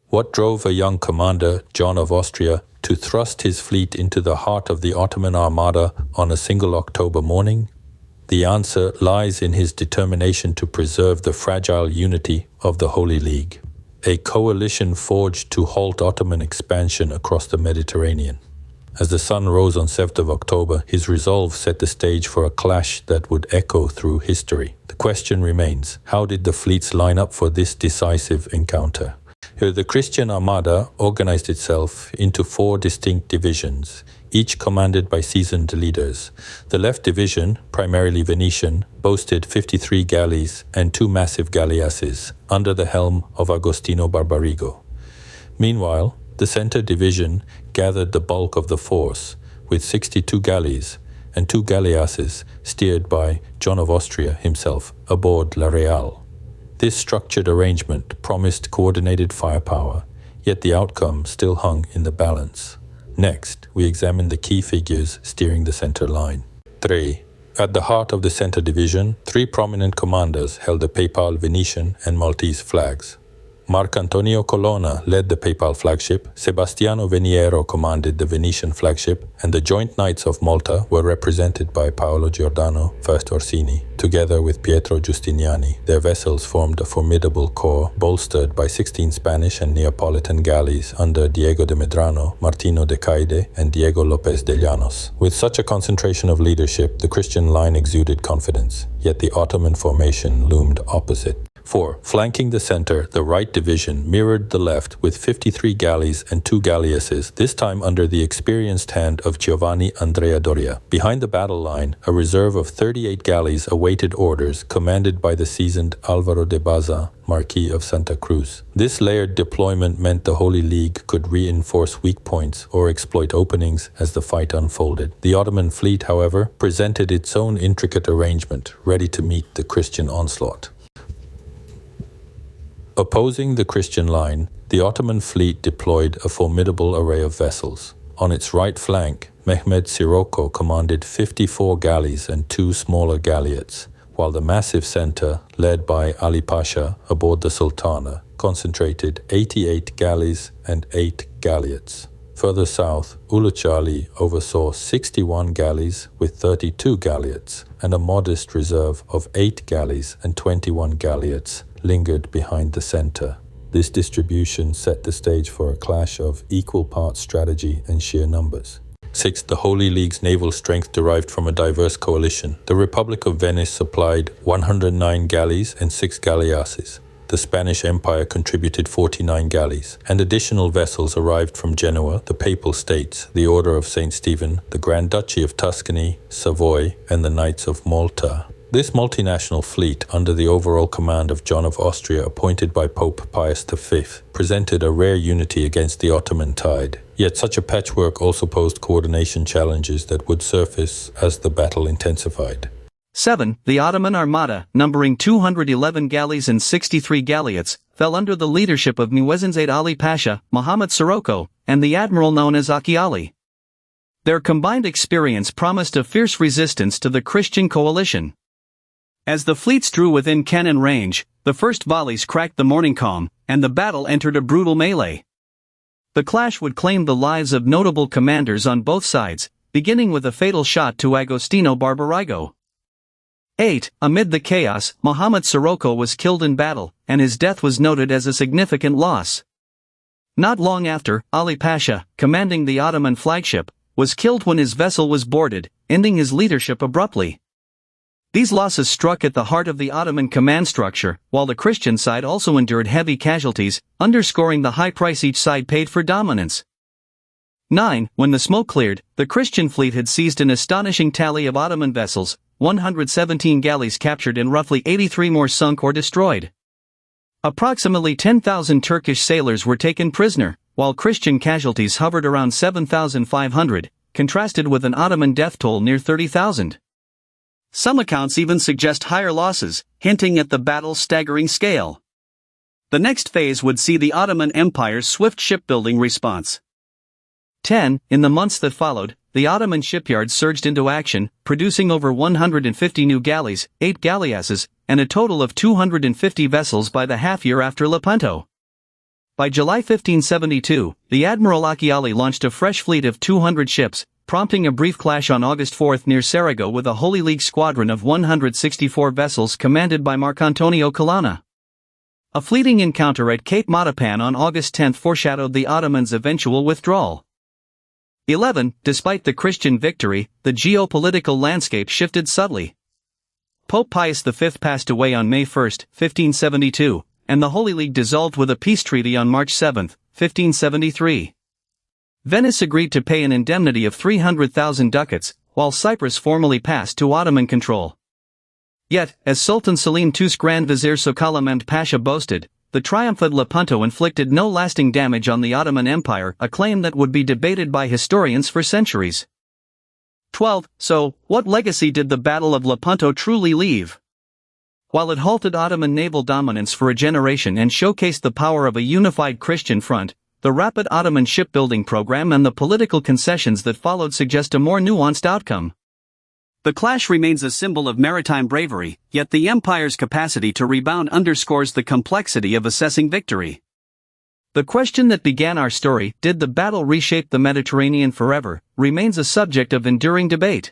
What drove a young commander, John of Austria, to thrust his fleet into the heart of the Ottoman Armada on a single October morning? The answer lies in his determination to preserve the fragile unity of the Holy League, a coalition forged to halt Ottoman expansion across the Mediterranean. As the sun rose on 7th of October, his resolve set the stage for a clash that would echo through history. The question remains, how did the fleets line up for this decisive encounter? The Christian Armada organized itself into 4 distinct divisions, each commanded by seasoned leaders. The left division, primarily Venetian, boasted 53 galleys and 2 massive galleasses under the helm of Agostino Barbarigo. Meanwhile, the center division gathered the bulk of the force, with 62 galleys and 2 galleasses steered by John of Austria himself aboard La Real. This structured arrangement promised coordinated firepower, yet the outcome still hung in the balance. Next, we examine the key figures steering the center line. 3. At the heart of the center division, 3 prominent commanders held the Papal, Venetian, and Maltese flags. Marcantonio Colonna led the Papal flagship, Sebastiano Veniero commanded the Venetian flagship, and the Joint Knights of Malta were represented by Paolo Giordano, 1st Orsini. Together with Pietro Giustiniani, their vessels formed a formidable corps bolstered by 16 Spanish and Neapolitan galleys under Diego de Medrano, Martino de Caide, and Diego Lopez de Llanos. With such a concentration of leadership, the Christian line exuded confidence, yet the Ottoman formation loomed opposite. 4. Flanking the center, the right division mirrored the left with 53 galleys and 2 galleasses, this time under the experienced hand of Giovanni Andrea Doria. Behind the battle line, a reserve of 38 galleys awaited orders, commanded by the seasoned Alvaro de Baza, Marquis of Santa Cruz. This layered deployment meant the Holy League could reinforce weak points or exploit openings as the fight unfolded. The Ottoman fleet, however, presented its own intricate arrangement, ready to meet the Christian onslaught. Opposing the Christian line, the Ottoman fleet deployed a formidable array of vessels. On its right flank, Mehmed Sirocco commanded 54 galleys and 2 smaller galleots, while the massive center, led by Ali Pasha aboard the Sultana, concentrated 88 galleys and 8 galleots. Further south, Uluç Ali oversaw 61 galleys with 32 galleots, and a modest reserve of 8 galleys and 21 galleots lingered behind the center. This distribution set the stage for a clash of equal parts strategy and sheer numbers. 6. The Holy League's naval strength derived from a diverse coalition. The Republic of Venice supplied 109 galleys and 6 galleasses. The Spanish Empire contributed 49 galleys, and additional vessels arrived from Genoa, the Papal States, the Order of St. Stephen, the Grand Duchy of Tuscany, Savoy, and the Knights of Malta. This multinational fleet, under the overall command of John of Austria, appointed by Pope Pius V, presented a rare unity against the Ottoman tide. Yet such a patchwork also posed coordination challenges that would surface as the battle intensified. 7. The Ottoman Armada, numbering 211 galleys and 63 galleots, fell under the leadership of Muezzin Zaid Ali Pasha, Muhammad Sirocco, and the admiral known as Aki Ali. Their combined experience promised a fierce resistance to the Christian coalition. As the fleets drew within cannon range, the first volleys cracked the morning calm, and the battle entered a brutal melee. The clash would claim the lives of notable commanders on both sides, beginning with a fatal shot to Agostino Barbarigo. 8. Amid the chaos, Muhammad Sirocco was killed in battle, and his death was noted as a significant loss. Not long after, Ali Pasha, commanding the Ottoman flagship, was killed when his vessel was boarded, ending his leadership abruptly. These losses struck at the heart of the Ottoman command structure, while the Christian side also endured heavy casualties, underscoring the high price each side paid for dominance. 9. When the smoke cleared, the Christian fleet had seized an astonishing tally of Ottoman vessels, 117 galleys captured and roughly 83 more sunk or destroyed. Approximately 10,000 Turkish sailors were taken prisoner, while Christian casualties hovered around 7,500, contrasted with an Ottoman death toll near 30,000. Some accounts even suggest higher losses, hinting at the battle's staggering scale. The next phase would see the Ottoman Empire's swift shipbuilding response. 10. In the months that followed, the Ottoman shipyards surged into action, producing over 150 new galleys, 8 galleasses, and a total of 250 vessels by the half-year after Lepanto. By July 1572, the Admiral Acciali launched a fresh fleet of 200 ships, prompting a brief clash on August 4 near Saragossa with a Holy League squadron of 164 vessels commanded by Marcantonio Colonna. A fleeting encounter at Cape Matapan on August 10 foreshadowed the Ottomans' eventual withdrawal. 11. Despite the Christian victory, the geopolitical landscape shifted subtly. Pope Pius V passed away on May 1, 1572, and the Holy League dissolved with a peace treaty on March 7, 1573. Venice agreed to pay an indemnity of 300,000 ducats, while Cyprus formally passed to Ottoman control. Yet, as Sultan Selim II's Grand Vizier Sokalamend Pasha boasted, the triumph at Lepanto inflicted no lasting damage on the Ottoman Empire, a claim that would be debated by historians for centuries. 12. So, what legacy did the Battle of Lepanto truly leave? While it halted Ottoman naval dominance for a generation and showcased the power of a unified Christian front, the rapid Ottoman shipbuilding program and the political concessions that followed suggest a more nuanced outcome. The clash remains a symbol of maritime bravery, yet the empire's capacity to rebound underscores the complexity of assessing victory. The question that began our story, did the battle reshape the Mediterranean forever, remains a subject of enduring debate.